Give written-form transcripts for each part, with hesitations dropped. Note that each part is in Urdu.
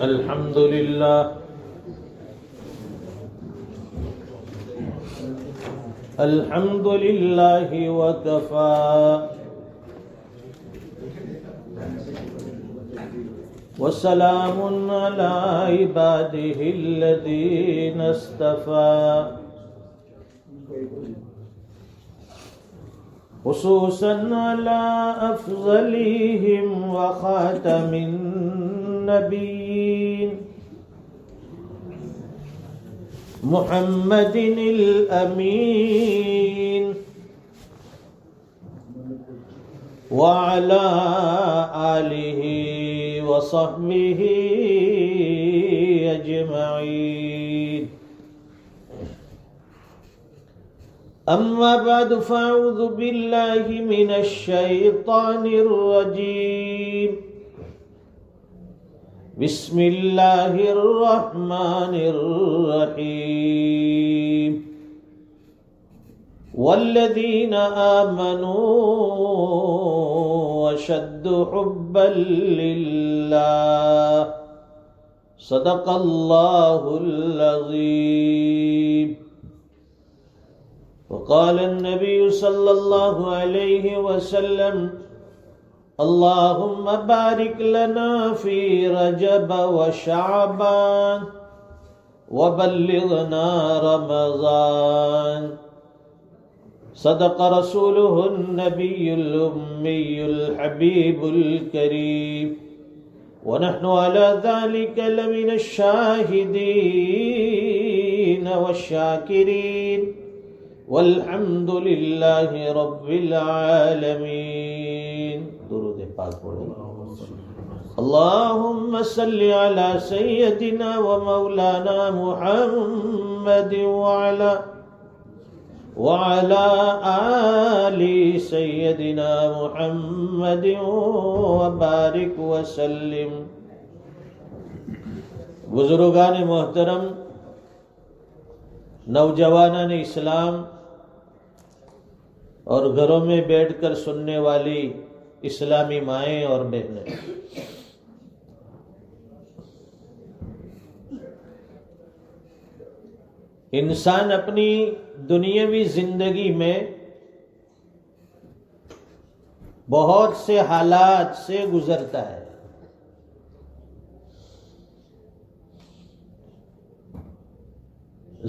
الحمد لله الحمد لله وكفى وسلام على عباده الذين اصطفى خصوصا على أفضلهم وخاتم النبيين محمد الأمين وعلى آله وصحبه أجمعين. أما بعد فأعوذ بالله من الشيطان الرجيم. بسم الله الرحمن الرحيم. والذين آمنوا أشد حبا لله صدق الله العظيم. وقال النبي صلى الله عليه وسلم اللهم بارك لنا في رجب وشعبان وبلغنا رمضان. صدق رسوله النبي الأمي الحبيب الكريم ونحن على ذلك لمن الشاهدين والشاكرين والحمد لله رب العالمين. درود پاک پڑھو. اللهم صل على سيدنا ومولانا محمد وعلى آل سيدنا محمد وبارك وسلم. بزرگان محترم، نوجوانان اسلام اور گھروں میں بیٹھ کر سننے والی اسلامی مائیں اور بہنیں، انسان اپنی دنیاوی زندگی میں بہت سے حالات سے گزرتا ہے.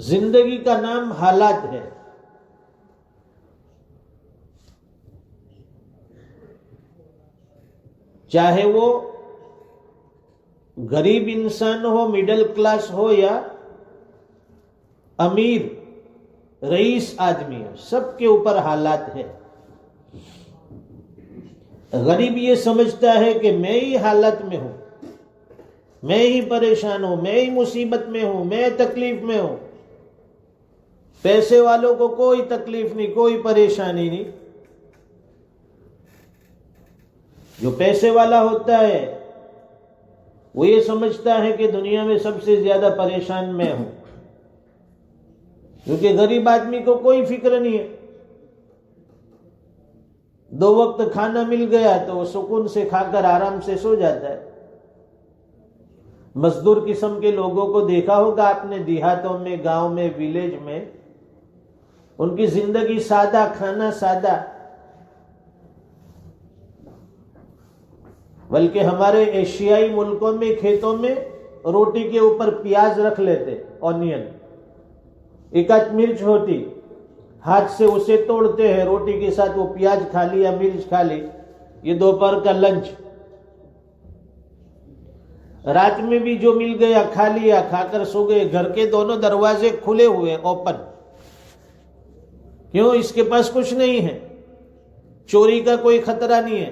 زندگی کا نام حالات ہے. چاہے وہ غریب انسان ہو، مڈل کلاس ہو، یا امیر رئیس آدمی ہو، سب کے اوپر حالات ہیں. غریب یہ سمجھتا ہے کہ میں ہی حالت میں ہوں، میں ہی پریشان ہوں، میں ہی مصیبت میں ہوں، میں تکلیف میں ہوں. پیسے والوں کو کوئی تکلیف نہیں، کوئی پریشانی نہیں. جو پیسے والا ہوتا ہے وہ یہ سمجھتا ہے کہ دنیا میں سب سے زیادہ پریشان میں ہوں، کیونکہ غریب آدمی کو کوئی فکر نہیں ہے. 2 وقت کھانا مل گیا تو وہ سکون سے کھا کر آرام سے سو جاتا ہے. مزدور قسم کے لوگوں کو دیکھا ہوگا آپ نے، دیہاتوں میں، گاؤں میں، ویلیج میں. ان کی زندگی سادہ، کھانا سادہ. بلکہ ہمارے ایشیائی ملکوں میں کھیتوں میں روٹی کے اوپر پیاز رکھ لیتے، آنین، ایک آدھ مرچ ہوتی، ہاتھ سے اسے توڑتے ہیں، روٹی کے ساتھ وہ پیاز کھا لیا، مرچ کھا لی. یہ دوپہر کا لنچ. رات میں بھی جو مل گیا کھا لیا، کھا کر سو گئے. گھر کے دونوں دروازے کھلے ہوئے، اوپن. کیوں؟ اس کے پاس کچھ نہیں ہے، چوری کا کوئی خطرہ نہیں ہے.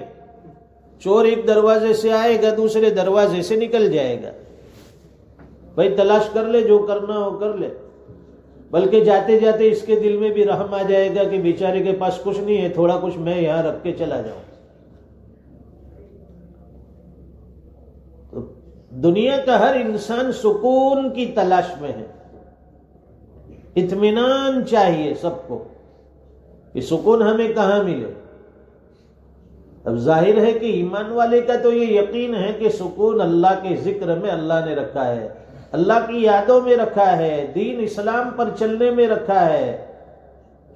چور ایک دروازے سے آئے گا، دوسرے دروازے سے نکل جائے گا. بھائی تلاش کر لے، جو کرنا ہو کر لے. بلکہ جاتے جاتے اس کے دل میں بھی رحم آ جائے گا کہ بیچارے کے پاس کچھ نہیں ہے، تھوڑا کچھ میں یہاں رکھ کے چلا جاؤں. تو دنیا کا ہر انسان سکون کی تلاش میں ہے. اطمینان چاہیے سب کو کہ سکون ہمیں کہاں ملے. اب ظاہر ہے کہ ایمان والے کا تو یہ یقین ہے کہ سکون اللہ کے ذکر میں اللہ نے رکھا ہے، اللہ کی یادوں میں رکھا ہے، دین اسلام پر چلنے میں رکھا ہے،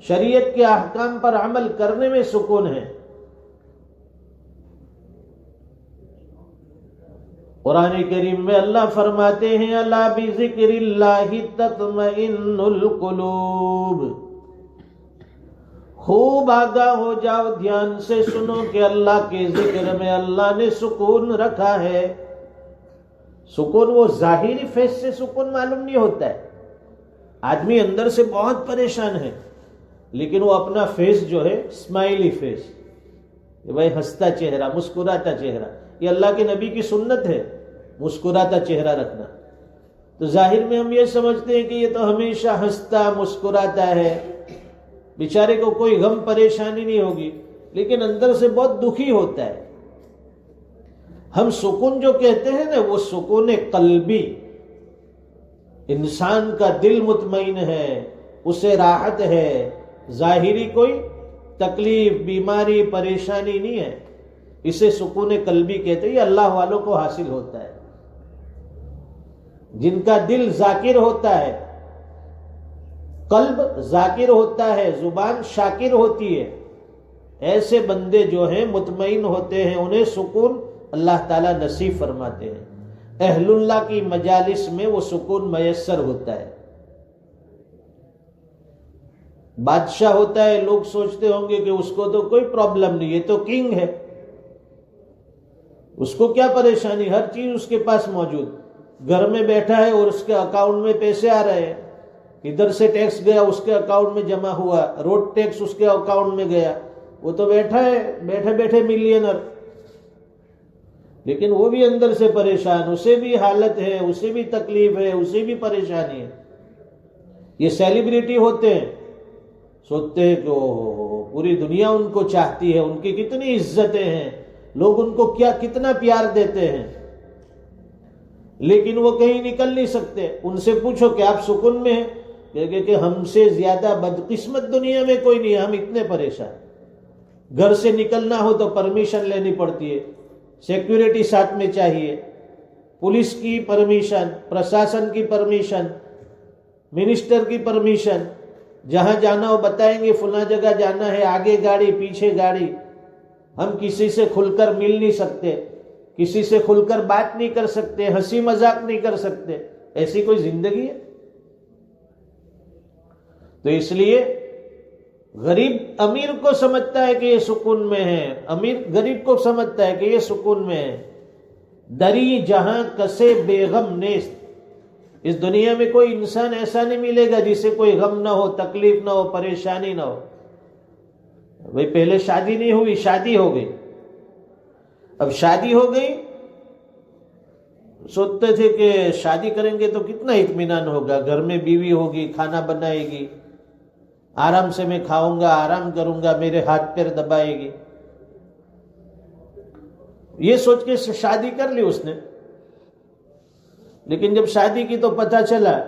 شریعت کے احکام پر عمل کرنے میں سکون ہے۔ قرآن کریم میں اللہ فرماتے ہیں الا بذکر اللہ تطمئن القلوب، خوب آگاہ ہو جاؤ، دھیان سے سنو کہ اللہ کے ذکر میں اللہ نے سکون رکھا ہے۔ سکون وہ ظاہری فیس سے سکون معلوم نہیں ہوتا ہے، آدمی اندر سے بہت پریشان ہے لیکن وہ اپنا فیس جو ہے اسمائلی فیس، بھائی ہنستا چہرہ، مسکراتا چہرہ، یہ اللہ کے نبی کی سنت ہے مسکراتا چہرہ رکھنا۔ تو ظاہر میں ہم یہ سمجھتے ہیں کہ یہ تو ہمیشہ ہنستا مسکراتا ہے، بیچارے کو کوئی غم پریشانی نہیں ہوگی، لیکن اندر سے بہت دکھی ہوتا ہے۔ ہم سکون جو کہتے ہیں نا وہ سکون قلبی، انسان کا دل مطمئن ہے، اسے راحت ہے، ظاہری کوئی تکلیف بیماری پریشانی نہیں ہے، اسے سکون قلبی کہتے ہیں۔ یہ اللہ والوں کو حاصل ہوتا ہے، جن کا دل ذاکر ہوتا ہے، قلب ذاکر ہوتا ہے، زبان شاکر ہوتی ہے، ایسے بندے جو ہیں مطمئن ہوتے ہیں، انہیں سکون اللہ تعالیٰ نصیب فرماتے ہیں۔ اہل اللہ کی مجالس میں وہ سکون میسر ہوتا ہے۔ بادشاہ ہوتا ہے، لوگ سوچتے ہوں گے کہ اس کو تو کوئی پرابلم نہیں، یہ تو کنگ ہے، اس کو کیا پریشانی، ہر چیز اس کے پاس موجود، گھر میں بیٹھا ہے اور اس کے اکاؤنٹ میں پیسے آ رہے ہیں، ادھر سے ٹیکس گیا اس کے اکاؤنٹ میں جمع ہوا، روڈ ٹیکس اس کے اکاؤنٹ میں گیا، وہ تو بیٹھا ہے بیٹھے بیٹھے ملینر، لیکن وہ بھی اندر سے پریشان، اسے بھی حالت ہے، اسے بھی تکلیف ہے، اسے بھی پریشانی ہے۔ یہ سیلیبریٹی ہوتے ہیں، سوچتے ہیں کہ پوری دنیا ان کو چاہتی ہے، ان کی کتنی عزتیں ہیں، لوگ ان کو کتنا پیار دیتے ہیں، لیکن وہ کہیں نکل نہیں سکتے۔ ان سے پوچھو کہ آپ سکون میں ہیں، کہ ہم سے زیادہ بدقسمت دنیا میں کوئی نہیں ہے، ہم اتنے پریشان، گھر سے نکلنا ہو تو پرمیشن لینی پڑتی ہے، سیکیورٹی ساتھ میں چاہیے، پولیس کی پرمیشن، پرشاسن کی پرمیشن، منسٹر کی پرمیشن، جہاں جانا ہو بتائیں گے فلاں جگہ جانا ہے، آگے گاڑی پیچھے گاڑی، ہم کسی سے کھل کر مل نہیں سکتے، کسی سے کھل کر بات نہیں کر سکتے، ہنسی مذاق نہیں کر سکتے، ایسی کوئی زندگی ہے؟ تو اس لیے غریب امیر کو سمجھتا ہے کہ یہ سکون میں ہے، امیر غریب کو سمجھتا ہے کہ یہ سکون میں ہے۔ دری جہاں کسے بے غم نیست، اس دنیا میں کوئی انسان ایسا نہیں ملے گا جسے کوئی غم نہ ہو، تکلیف نہ ہو، پریشانی نہ ہو۔ بھئی پہلے شادی نہیں ہوئی، شادی ہو گئی، اب شادی ہو گئی، سوچتے تھے کہ شادی کریں گے تو کتنا اطمینان ہوگا، گھر میں بیوی ہوگی، کھانا بنائے گی، آرام سے میں کھاؤں گا، آرام کروں گا، میرے ہاتھ پیر دبائے گی، یہ سوچ کے شادی کر لی اس نے۔ لیکن جب شادی کی تو پتہ چلا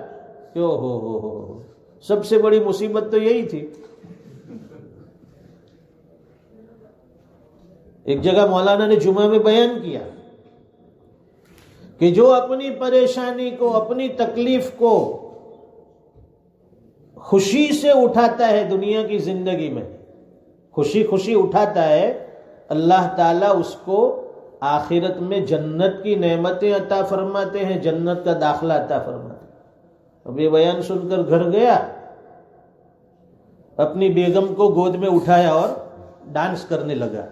کہ ہو سب سے بڑی مصیبت تو یہی تھی۔ ایک جگہ مولانا نے جمعہ میں بیان کیا کہ جو اپنی پریشانی کو، اپنی تکلیف کو خوشی سے اٹھاتا ہے دنیا کی زندگی میں، خوشی خوشی اٹھاتا ہے، اللہ تعالیٰ اس کو آخرت میں جنت کی نعمتیں عطا فرماتے ہیں، جنت کا داخلہ عطا فرماتے ہیں۔ اب یہ بیان سن کر گھر گیا، اپنی بیگم کو گود میں اٹھایا اور ڈانس کرنے لگا،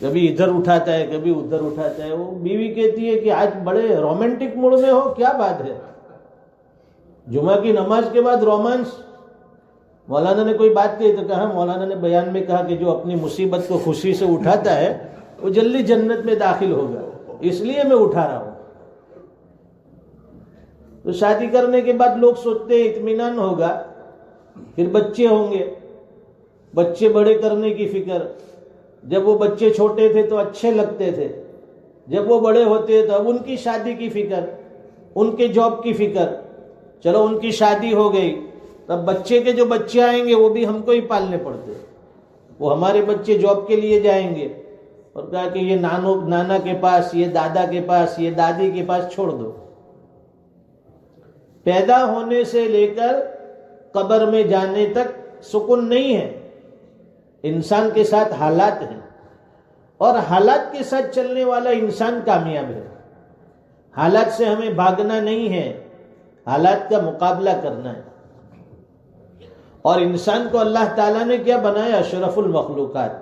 کبھی ادھر اٹھاتا ہے کبھی ادھر اٹھاتا ہے۔ وہ بیوی کہتی ہے کہ آج بڑے رومانٹک موڈ میں ہو، کیا بات ہے، جمعہ کی نماز کے بعد رومانس؟ مولانا نے کوئی بات کہی تو کہا، مولانا نے بیان میں کہا کہ جو اپنی مصیبت کو خوشی سے اٹھاتا ہے وہ جلدی جنت میں داخل ہوگا، اس لیے میں اٹھا رہا ہوں۔ تو شادی کرنے کے بعد لوگ سوچتے ہیں اطمینان ہوگا، پھر بچے ہوں گے، بچے بڑے کرنے کی فکر، جب وہ بچے چھوٹے تھے تو اچھے لگتے تھے، جب وہ بڑے ہوتے تو اب ان کی شادی کی فکر، ان کے جاب کی فکر، چلو ان کی شادی ہو گئی، تب بچے کے جو بچے آئیں گے وہ بھی ہم کو ہی پالنے پڑتے، وہ ہمارے بچے جاب کے لیے جائیں گے اور کہا کہ یہ نانا کے پاس، یہ دادا کے پاس، یہ دادی کے پاس چھوڑ دو۔ پیدا ہونے سے لے کر قبر میں جانے تک سکون نہیں ہے، انسان کے ساتھ حالات ہیں، اور حالات کے ساتھ چلنے والا انسان کامیاب ہے۔ حالات سے ہمیں بھاگنا نہیں ہے، حالات کا مقابلہ کرنا ہے۔ اور انسان کو اللہ تعالیٰ نے کیا بنایا؟ اشرف المخلوقات۔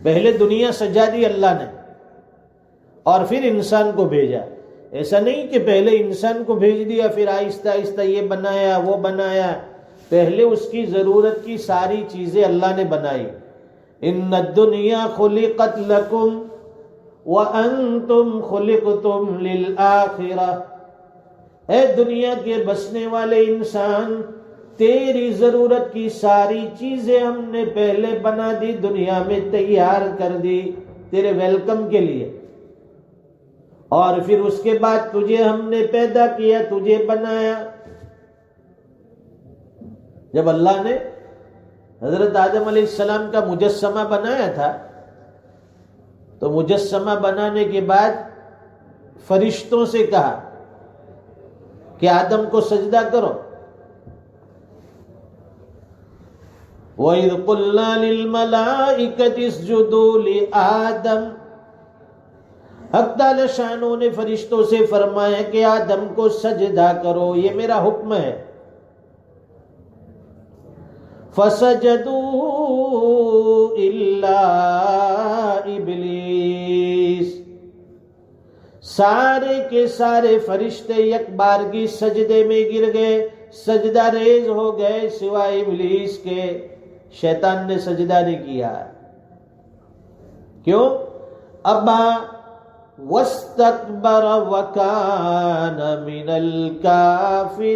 پہلے دنیا سجا دی اللہ نے اور پھر انسان کو بھیجا۔ ایسا نہیں کہ پہلے انسان کو بھیج دیا پھر آہستہ آہستہ یہ بنایا وہ بنایا، پہلے اس کی ضرورت کی ساری چیزیں اللہ نے بنائی۔ ان الدنیا خلقت لکم وانتم خلقتم للآخرہ، اے دنیا کے بسنے والے انسان، تیری ضرورت کی ساری چیزیں ہم نے پہلے بنا دی، دنیا میں تیار کر دی تیرے ویلکم کے لیے، اور پھر اس کے بعد تجھے ہم نے پیدا کیا، تجھے بنایا۔ جب اللہ نے حضرت آدم علیہ السلام کا مجسمہ بنایا تھا تو مجسمہ بنانے کے بعد فرشتوں سے کہا کہ آدم کو سجدہ کرو۔ وَإِذْ قُلْنَا لِلْمَلَائِكَةِ اسْجُدُوا لِآدَمَ، حق تعالی شانوں نے فرشتوں سے فرمایا کہ آدم کو سجدہ کرو، یہ میرا حکم ہے۔ فَسَجَدُوا إِلَّا إِبْلِيسَ، سارے کے سارے فرشتے یک بارگی سجدے میں گر گئے، سجدہ ریز ہو گئے سوائے ابلیس کے۔ شیطان نے سجدہ نہیں کیا۔ کیوں؟ ابا واستکبر وکان من الکافرین،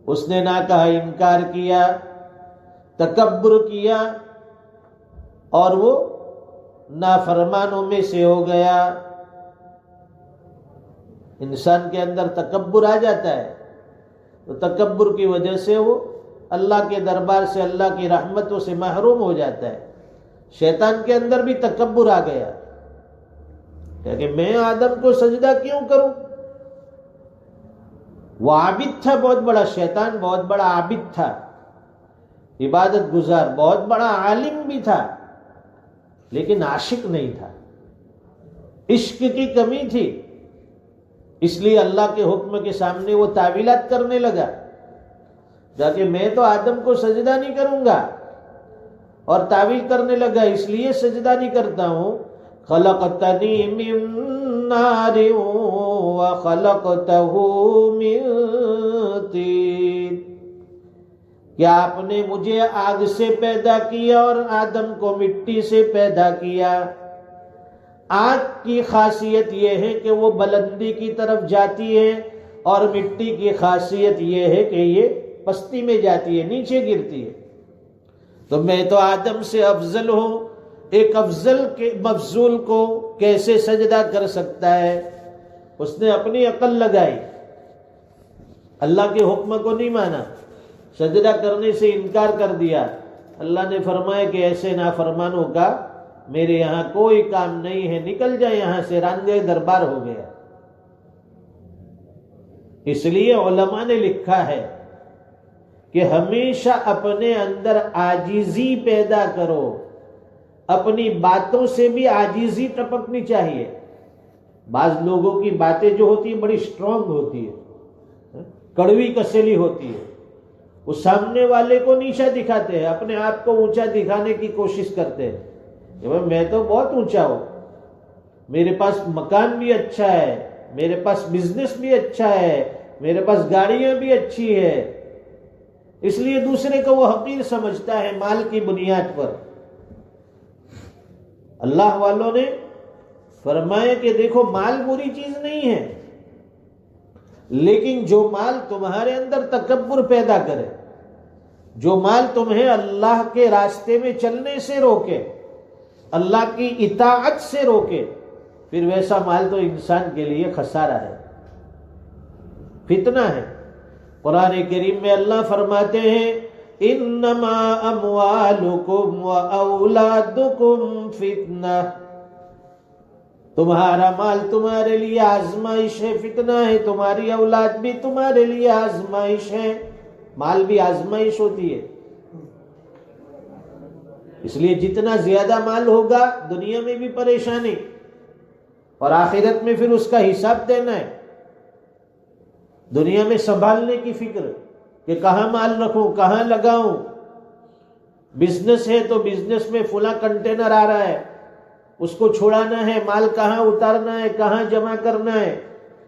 اس نے نہ کہا، انکار کیا، تکبر کیا، اور وہ نافرمانوں میں سے ہو گیا۔ انسان کے اندر تکبر آ جاتا ہے تو تکبر کی وجہ سے وہ اللہ کے دربار سے، اللہ کی رحمتوں سے محروم ہو جاتا ہے۔ شیطان کے اندر بھی تکبر آ گیا کہ میں آدم کو سجدہ کیوں کروں؟ وہ عابد تھا بہت بڑا، شیطان بہت بڑا عابد تھا، عبادت گزار، بہت بڑا عالم بھی تھا، لیکن عاشق نہیں تھا، عشق کی کمی تھی، اس لیے اللہ کے حکم کے سامنے وہ تعویلات کرنے لگا جا کہ میں تو آدم کو سجدہ نہیں کروں گا، اور تعویل کرنے لگا، اس لیے سجدہ نہیں کرتا ہوں، خلقتنی من نار وخلقتہ من طین، کیا آپ نے مجھے آگ سے پیدا کیا اور آدم کو مٹی سے پیدا کیا۔ آگ کی خاصیت یہ ہے کہ وہ بلندی کی طرف جاتی ہے، اور مٹی کی خاصیت یہ ہے کہ یہ پستی میں جاتی ہے، نیچے گرتی ہے۔ تو میں تو آدم سے افضل ہوں، ایک افضل کے مفضول کو کیسے سجدہ کر سکتا ہے؟ اس نے اپنی عقل لگائی، اللہ کے حکم کو نہیں مانا، سجدہ کرنے سے انکار کر دیا۔ اللہ نے فرمایا کہ ایسے نافرمانوں کا میرے یہاں کوئی کام نہیں ہے، نکل جائے یہاں سے، راندے دربار ہو گیا۔ اس لیے علماء نے لکھا ہے کہ ہمیشہ اپنے اندر عاجزی پیدا کرو، اپنی باتوں سے بھی عاجزی ٹپکنی چاہیے۔ بعض لوگوں کی باتیں جو ہوتی ہیں بڑی سٹرونگ ہوتی ہے، کڑوی کسیلی ہوتی ہے، وہ سامنے والے کو نیچا دکھاتے ہیں، اپنے آپ کو اونچا دکھانے کی کوشش کرتے ہیں کہ میں تو بہت اونچا ہوں، میرے پاس مکان بھی اچھا ہے، میرے پاس بزنس بھی اچھا ہے، میرے پاس گاڑیاں بھی اچھی ہے، اس لیے دوسرے کو وہ حقیر سمجھتا ہے مال کی بنیاد پر۔ اللہ والوں نے فرمایا کہ دیکھو مال بری چیز نہیں ہے، لیکن جو مال تمہارے اندر تکبر پیدا کرے، جو مال تمہیں اللہ کے راستے میں چلنے سے روکے، اللہ کی اطاعت سے روکے، پھر ویسا مال تو انسان کے لیے خسارہ ہے، فتنہ ہے۔ قرآن کریم میں اللہ فرماتے ہیں انما اموالکم و اولادکم فتنہ، تمہارا مال تمہارے لیے آزمائش ہے، فتنہ ہے، تمہاری اولاد بھی تمہارے لیے آزمائش ہے۔ مال بھی آزمائش ہوتی ہے، اس لیے جتنا زیادہ مال ہوگا دنیا میں بھی پریشانی اور آخرت میں پھر اس کا حساب دینا ہے۔ دنیا میں سنبھالنے کی فکر کہ کہاں مال رکھوں، کہاں لگاؤں، بزنس ہے تو بزنس میں فلاں کنٹینر آ رہا ہے، اس کو چھوڑانا ہے، مال کہاں اتارنا ہے، کہاں جمع کرنا ہے،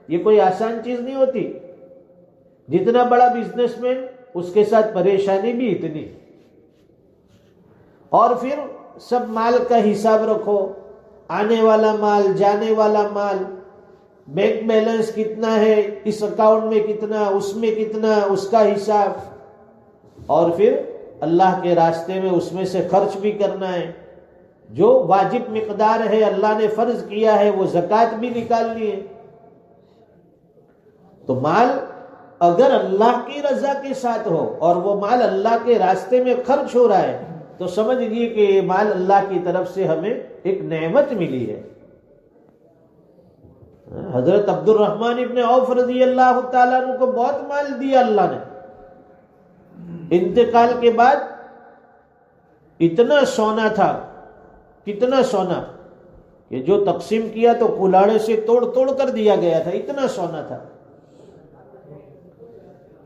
یہ کوئی آسان چیز نہیں ہوتی۔ جتنا بڑا بزنس مین اس کے ساتھ پریشانی بھی اتنی، اور پھر سب مال کا حساب رکھو، آنے والا مال، جانے والا مال، بینک بیلنس کتنا ہے، اس اکاؤنٹ میں کتنا، اس میں کتنا، اس کا حساب، اور پھر اللہ کے راستے میں اس میں سے خرچ بھی کرنا ہے۔ جو واجب مقدار ہے اللہ نے فرض کیا ہے وہ زکوٰۃ بھی نکالنی ہے۔ تو مال اگر اللہ کی رضا کے ساتھ ہو اور وہ مال اللہ کے راستے میں خرچ ہو رہا ہے تو سمجھ لیجیے کہ یہ مال اللہ کی طرف سے ہمیں ایک نعمت ملی ہے۔ حضرت عبد الرحمن ابن عوف رضی اللہ تعالیٰ عنہ کو بہت مال دیا اللہ نے، انتقال کے بعد اتنا سونا تھا، کتنا سونا کہ جو تقسیم کیا تو کلاڑے سے توڑ توڑ کر دیا گیا تھا، اتنا سونا تھا،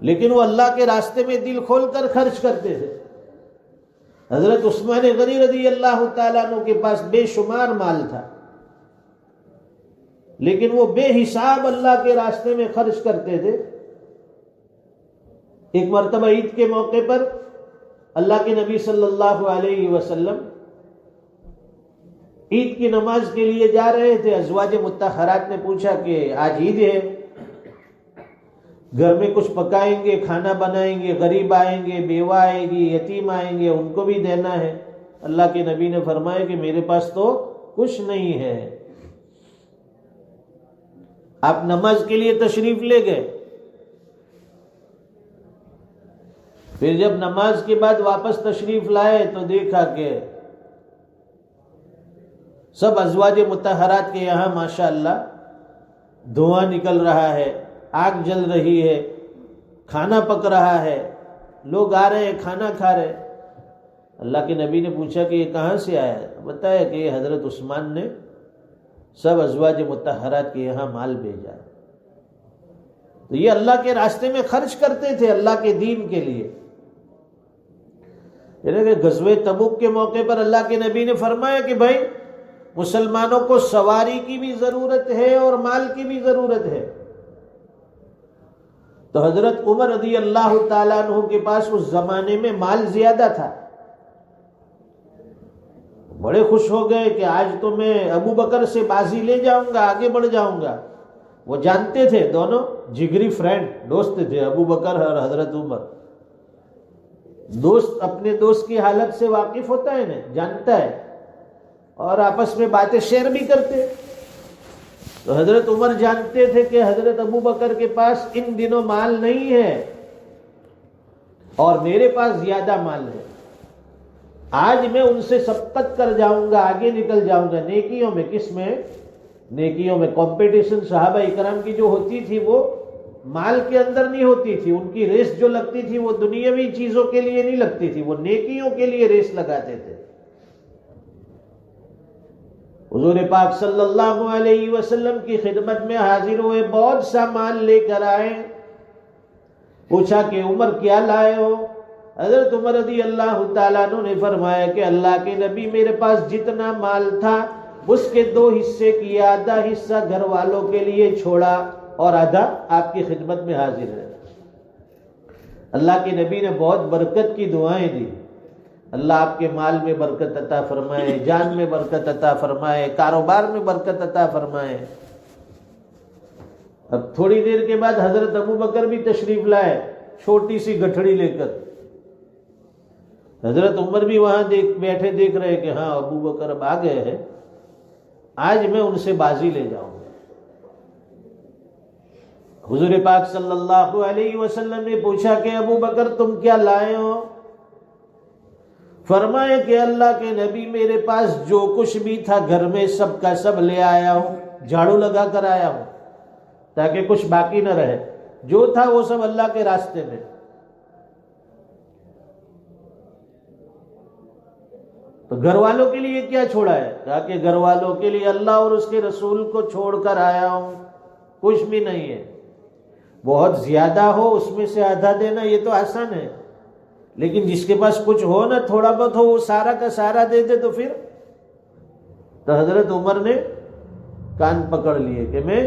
لیکن وہ اللہ کے راستے میں دل کھول کر خرچ کرتے تھے۔ حضرت عثمان غنی رضی اللہ تعالیٰ عنہ کے پاس بے شمار مال تھا، لیکن وہ بے حساب اللہ کے راستے میں خرچ کرتے تھے۔ ایک مرتبہ عید کے موقع پر اللہ کے نبی صلی اللہ علیہ وسلم عید کی نماز کے لیے جا رہے تھے۔ ازواج مطہرات نے پوچھا کہ آج عید ہے، گھر میں کچھ پکائیں گے، کھانا بنائیں گے، غریب آئیں گے، بیوہ آئے گی، یتیم آئیں گے، ان کو بھی دینا ہے۔ اللہ کے نبی نے فرمایا کہ میرے پاس تو کچھ نہیں ہے۔ آپ نماز کے لیے تشریف لے گئے، پھر جب نماز کے بعد واپس تشریف لائے تو دیکھا کہ سب ازواج مطہرات کے یہاں ماشاءاللہ دھواں نکل رہا ہے، آگ جل رہی ہے، کھانا پک رہا ہے، لوگ آ رہے ہیں، کھانا کھا رہے۔ اللہ کے نبی نے پوچھا کہ یہ کہاں سے آیا ہے؟ بتایا کہ یہ حضرت عثمان نے سب ازواج مطہرات کے یہاں مال بھیجا۔ تو یہ اللہ کے راستے میں خرچ کرتے تھے، اللہ کے دین کے لیے۔ یعنی کہ غزوہ تبوک کے موقع پر اللہ کے نبی نے فرمایا کہ بھائی مسلمانوں کو سواری کی بھی ضرورت ہے اور مال کی بھی ضرورت ہے۔ تو حضرت عمر رضی اللہ تعالیٰ عنہ کے پاس اس زمانے میں مال زیادہ تھا، بڑے خوش ہو گئے کہ آج تو میں ابو بکر سے بازی لے جاؤں گا، آگے بڑھ جاؤں گا۔ وہ جانتے تھے، دونوں جگری فرینڈ، دوست تھے، ابو بکر اور حضرت عمر۔ دوست اپنے دوست کی حالت سے واقف ہوتا ہے نا، جانتا ہے، اور آپس میں باتیں شیئر بھی کرتے۔ تو حضرت عمر جانتے تھے کہ حضرت ابو بکر کے پاس ان دنوں مال نہیں ہے اور میرے پاس زیادہ مال ہے، آج میں ان سے سبقت کر جاؤں گا، آگے نکل جاؤں گا نیکیوں میں۔ کس میں؟ نیکیوں میں۔ کمپٹیشن صحابہ اکرام کی جو ہوتی تھی وہ مال کے اندر نہیں ہوتی تھی، ان کی ریس جو لگتی تھی وہ دنیاوی چیزوں کے لیے نہیں لگتی تھی، وہ نیکیوں کے لیے ریس لگاتے تھے۔ حضور پاک صلی اللہ علیہ وسلم کی خدمت میں حاضر ہوئے، بہت سا مال لے کر آئے۔ پوچھا کہ عمر کیا لائے ہو؟ حضرت عمر رضی اللہ تعالیٰ عنہ نے فرمایا کہ اللہ کے نبی میرے پاس جتنا مال تھا اس کے 2 حصے کی آدھا حصہ گھر والوں کے لیے چھوڑا اور آدھا آپ کی خدمت میں حاضر ہے۔ اللہ کے نبی نے بہت برکت کی دعائیں دی، اللہ آپ کے مال میں برکت عطا فرمائے، جان میں برکت عطا فرمائے، کاروبار میں برکت عطا فرمائے۔ اب تھوڑی دیر کے بعد حضرت ابو بکر بھی تشریف لائے، چھوٹی سی گٹھڑی لے کر۔ حضرت عمر بھی وہاں بیٹھے دیکھ رہے کہ ہاں ابو بکر اب آ گئے ہیں، آج میں ان سے بازی لے جاؤں گا۔ حضور پاک صلی اللہ علیہ وسلم نے پوچھا کہ ابو بکر تم کیا لائے ہو؟ فرمایا کہ اللہ کے نبی میرے پاس جو کچھ بھی تھا گھر میں سب کا سب لے آیا ہوں، جھاڑو لگا کر آیا ہوں تاکہ کچھ باقی نہ رہے، جو تھا وہ سب اللہ کے راستے میں۔ تو گھر والوں کے لیے کیا چھوڑا ہے؟ کہا کہ گھر والوں کے لیے اللہ اور اس کے رسول کو چھوڑ کر آیا ہوں، کچھ بھی نہیں ہے۔ بہت زیادہ ہو اس میں سے آدھا دینا یہ تو آسان ہے، لیکن جس کے پاس کچھ ہو نا، تھوڑا بہت ہو، وہ سارا کا سارا دے دے تو پھر تو حضرت عمر نے کان پکڑ لیے کہ میں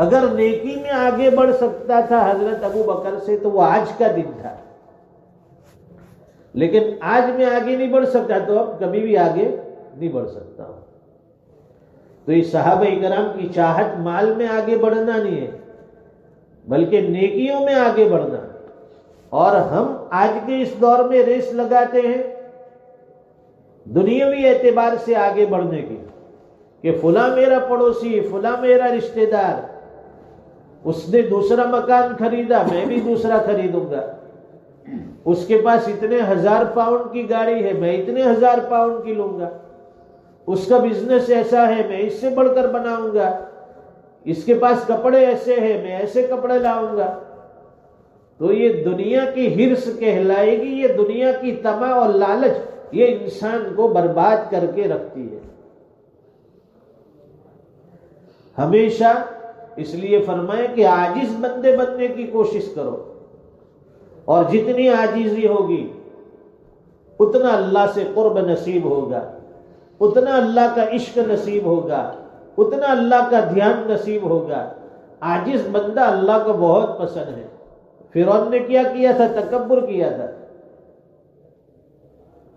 اگر نیکی میں آگے بڑھ سکتا تھا حضرت ابو بکر سے تو وہ آج کا دن تھا، لیکن آج میں آگے نہیں بڑھ سکتا تو اب کبھی بھی آگے نہیں بڑھ سکتا ہوں۔ تو یہ صحابہ کرام کی چاہت مال میں آگے بڑھنا نہیں ہے بلکہ نیکیوں میں آگے بڑھنا۔ اور ہم آج کے اس دور میں ریس لگاتے ہیں دنیاوی اعتبار سے آگے بڑھنے کی کہ فلاں میرا پڑوسی، فلاں میرا رشتہ دار، اس نے دوسرا مکان خریدا میں بھی دوسرا خریدوں گا، اس کے پاس اتنے 1000 پاؤنڈ کی گاڑی ہے میں اتنے 1000 پاؤنڈ کی لوں گا، اس کا بزنس ایسا ہے میں اس سے بڑھ کر بناؤں گا، اس کے پاس کپڑے ایسے ہیں میں ایسے کپڑے لاؤں گا۔ تو یہ دنیا کی ہرس کہلائے گی، یہ دنیا کی طمع اور لالچ یہ انسان کو برباد کر کے رکھتی ہے۔ ہمیشہ اس لیے فرمائے کہ عاجز بندے بننے کی کوشش کرو، اور جتنی عاجزی ہوگی اتنا اللہ سے قرب نصیب ہوگا، اتنا اللہ کا عشق نصیب ہوگا، اتنا اللہ کا دھیان نصیب ہوگا۔ عاجز بندہ اللہ کو بہت پسند ہے۔ فرعون نے کیا تھا؟ تکبر کیا تھا،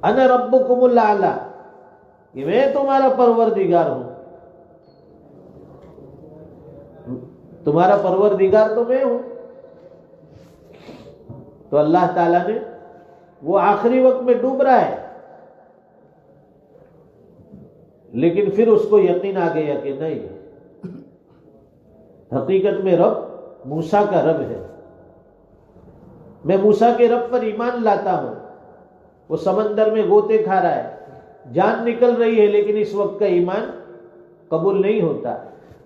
انا ربکم الاعلی، کہ میں تمہارا پروردگار ہوں، تمہارا پروردگار تو میں ہوں۔ تو اللہ تعالیٰ نے وہ آخری وقت میں ڈوب رہا ہے، لیکن پھر اس کو یقین آ گیا کہ نہیں، حقیقت میں رب موسیٰ کا رب ہے، میں موسیٰ کے رب پر ایمان لاتا ہوں۔ وہ سمندر میں غوطے کھا رہا ہے، جان نکل رہی ہے، لیکن اس وقت کا ایمان قبول نہیں ہوتا۔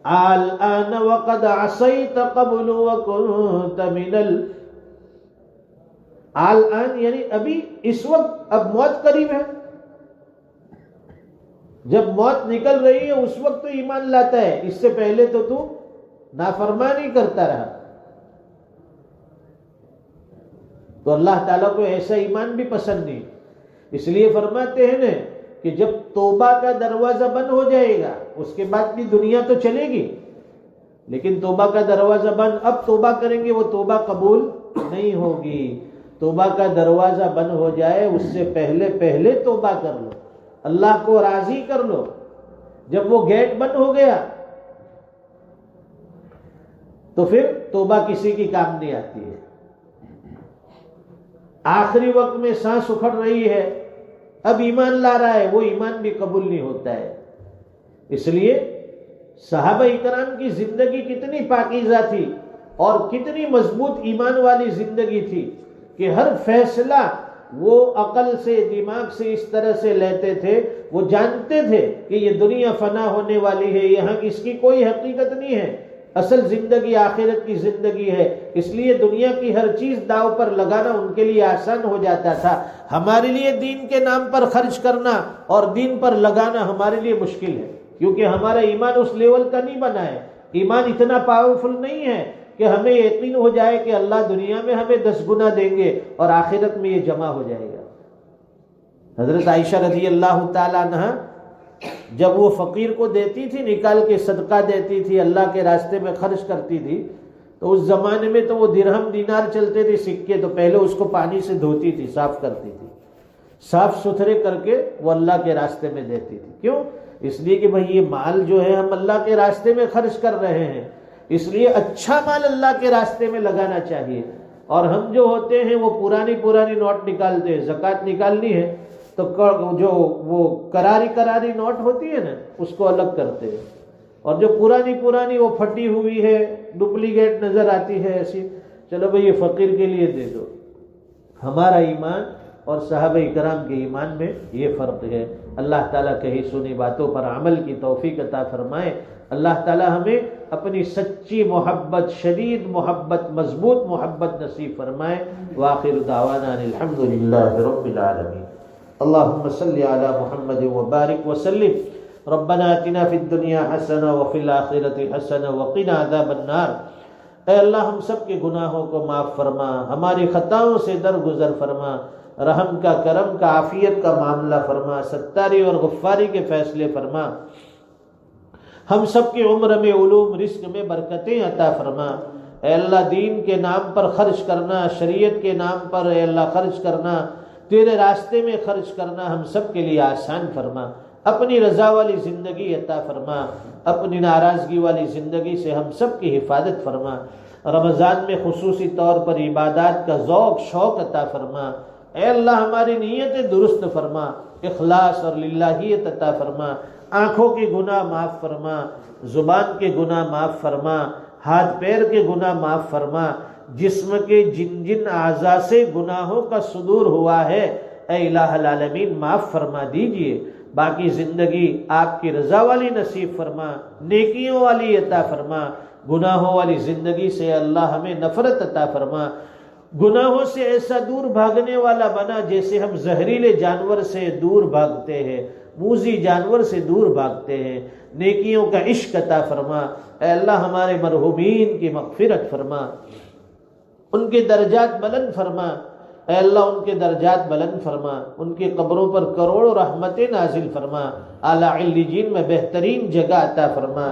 الآن وقد عصیت قبل وکنت من الآن یعنی ابھی اس وقت، اب موت قریب ہے، جب موت نکل رہی ہے اس وقت تو ایمان لاتا ہے، اس سے پہلے تو تو نافرمانی کرتا رہا۔ تو اللہ تعالیٰ کو ایسا ایمان بھی پسند نہیں، اس لیے فرماتے ہیں نا کہ جب توبہ کا دروازہ بند ہو جائے گا اس کے بعد بھی دنیا تو چلے گی، لیکن توبہ کا دروازہ بند، اب توبہ کریں گے وہ توبہ قبول نہیں ہوگی۔ توبہ کا دروازہ بند ہو جائے اس سے پہلے توبہ کر لو، اللہ کو راضی کر لو۔ جب وہ گیٹ بند ہو گیا تو پھر توبہ کسی کی کام نہیں آتی ہے۔ آخری وقت میں سانس اکھڑ رہی ہے، اب ایمان لا رہا ہے، وہ ایمان بھی قبول نہیں ہوتا ہے۔ اس لیے صحابہ اکرام کی زندگی کتنی پاکیزہ تھی اور کتنی مضبوط ایمان والی زندگی تھی کہ ہر فیصلہ وہ عقل سے، دماغ سے اس طرح سے لیتے تھے، وہ جانتے تھے کہ یہ دنیا فنا ہونے والی ہے، یہاں اس کی کوئی حقیقت نہیں ہے، اصل زندگی آخرت کی زندگی ہے۔ اس لیے دنیا کی ہر چیز داؤ پر لگانا ان کے لیے آسان ہو جاتا تھا۔ ہمارے لیے دین کے نام پر خرچ کرنا اور دین پر لگانا ہمارے لیے مشکل ہے، کیونکہ ہمارا ایمان اس لیول کا نہیں بنا ہے، ایمان اتنا پاورفل نہیں ہے کہ ہمیں یقین ہو جائے کہ اللہ دنیا میں ہمیں 10 گنا دیں گے اور آخرت میں یہ جمع ہو جائے گا۔ حضرت عائشہ رضی اللہ تعالیٰ عنہ جب وہ فقیر کو دیتی تھی، نکال کے صدقہ دیتی تھی، اللہ کے راستے میں خرچ کرتی تھی، تو اس زمانے میں تو وہ درہم دینار چلتے تھے سکے، تو پہلے اس کو پانی سے دھوتی تھی، صاف کرتی تھی، صاف ستھرے کر کے وہ اللہ کے راستے میں دیتی تھی۔ کیوں؟ اس لیے کہ بھئی یہ مال جو ہے ہم اللہ کے راستے میں خرچ کر رہے ہیں، اس لیے اچھا مال اللہ کے راستے میں لگانا چاہیے۔ اور ہم جو ہوتے ہیں وہ پرانی نوٹ نکالتے ہیں، زکوٰۃ نکالنی ہے تو جو وہ کراری نوٹ ہوتی ہے نا اس کو الگ کرتے ہیں، اور جو پرانی وہ پھٹی ہوئی ہے، ڈپلیکیٹ نظر آتی ہے ایسی، چلو بھئی یہ فقیر کے لیے دے دو۔ ہمارا ایمان اور صحابہ کرام کے ایمان میں یہ فرق ہے۔ اللہ تعالیٰ کہی سنی باتوں پر عمل کی توفیق عطا فرمائے۔ اللہ تعالیٰ ہمیں اپنی سچی محبت، شدید محبت، مضبوط محبت نصیب فرمائے۔ وآخر دعوانا الحمدللہ رب العالمین۔ اللہم صلی علی محمد وبارک وسلم۔ ربنا آتنا فی الدنیا حسنہ وفی الآخرۃ حسنہ وقنا عذاب النار۔ اے اللہ ہم سب کے گناہوں کو معاف فرما، ہماری خطاؤں سے درگزر فرما، رحم کا، کرم کا، عافیت کا معاملہ فرما، ستاری اور غفاری کے فیصلے فرما۔ ہم سب کی عمر میں، علوم، رزق میں برکتیں عطا فرما۔ اے اللہ دین کے نام پر خرچ کرنا، شریعت کے نام پر اے اللہ خرچ کرنا، تیرے راستے میں خرچ کرنا ہم سب کے لیے آسان فرما۔ اپنی رضا والی زندگی عطا فرما، اپنی ناراضگی والی زندگی سے ہم سب کی حفاظت فرما۔ رمضان میں خصوصی طور پر عبادات کا ذوق شوق عطا فرما۔ اے اللہ ہماری نیتیں درست فرما، اخلاص اور للہیت عطا فرما۔ آنکھوں کے گناہ معاف فرما، زبان کے گناہ معاف فرما، ہاتھ پیر کے گناہ معاف فرما، جسم کے جن جن اعضاء سے گناہوں کا صدور ہوا ہے اے الہ العالمین معاف فرما دیجئے۔ باقی زندگی آپ کی رضا والی نصیب فرما، نیکیوں والی عطا فرما۔ گناہوں والی زندگی سے اللہ ہمیں نفرت عطا فرما۔ گناہوں سے ایسا دور بھاگنے والا بنا جیسے ہم زہریلے جانور سے دور بھاگتے ہیں، موذی جانور سے دور بھاگتے ہیں۔ نیکیوں کا عشق عطا فرما۔ اے اللہ ہمارے مرحومین کی مغفرت فرما، ان کے درجات بلند فرما۔ اے اللہ ان کے درجات بلند فرما، ان کی قبروں پر کروڑوں رحمتیں نازل فرما، اعلیٰ علیین میں بہترین جگہ عطا فرما۔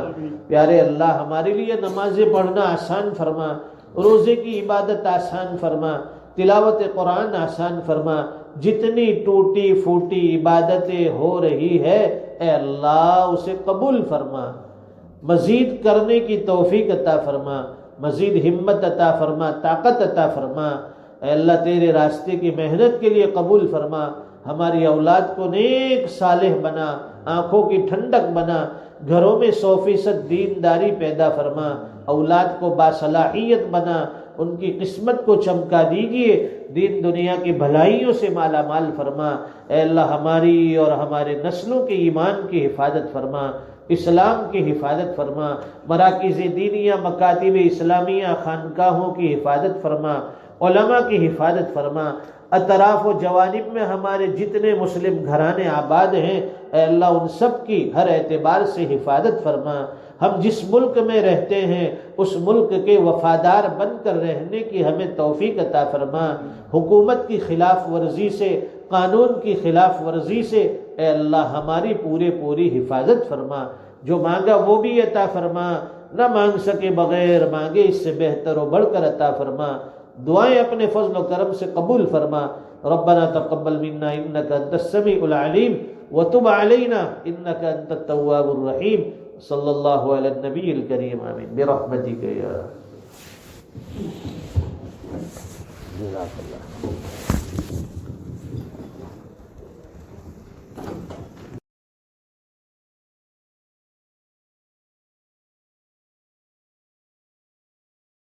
پیارے اللہ ہمارے لیے نمازیں پڑھنا آسان فرما، روزے کی عبادت آسان فرما، تلاوت قرآن آسان فرما۔ جتنی ٹوٹی پھوٹی عبادتیں ہو رہی ہے اے اللہ اسے قبول فرما، مزید کرنے کی توفیق عطا فرما، مزید ہمت عطا فرما، طاقت عطا فرما۔ اے اللہ تیرے راستے کی محنت کے لیے قبول فرما۔ ہماری اولاد کو نیک صالح بنا، آنکھوں کی ٹھنڈک بنا، گھروں میں 100% دینداری پیدا فرما، اولاد کو باصلاحیت بنا، ان کی قسمت کو چمکا دیجئے، دین دنیا کی بھلائیوں سے مالا مال فرما۔ اے اللہ ہماری اور ہمارے نسلوں کے ایمان کی حفاظت فرما، اسلام کی حفاظت فرما، مراکز دینیہ، مکاتب اسلامیہ، خانقاہوں کی حفاظت فرما، علماء کی حفاظت فرما۔ اطراف و جوانب میں ہمارے جتنے مسلم گھرانے آباد ہیں اے اللہ ان سب کی ہر اعتبار سے حفاظت فرما۔ ہم جس ملک میں رہتے ہیں اس ملک کے وفادار بن کر رہنے کی ہمیں توفیق عطا فرما۔ حکومت کی خلاف ورزی سے، قانون کی خلاف ورزی سے اے اللہ ہماری پوری حفاظت فرما۔ جو مانگا وہ بھی عطا فرما، نہ مانگ سکے بغیر مانگے اس سے بہتر و بڑھ کر عطا فرما۔ دعائیں اپنے فضل و کرم سے قبول فرما۔ ربنا تقبل منا انك انت السميع العليم وتب علينا انك انت التواب الرحيم صلی اللہ علی النبی الکریم آمین برحمتک یا جزاک اللہ۔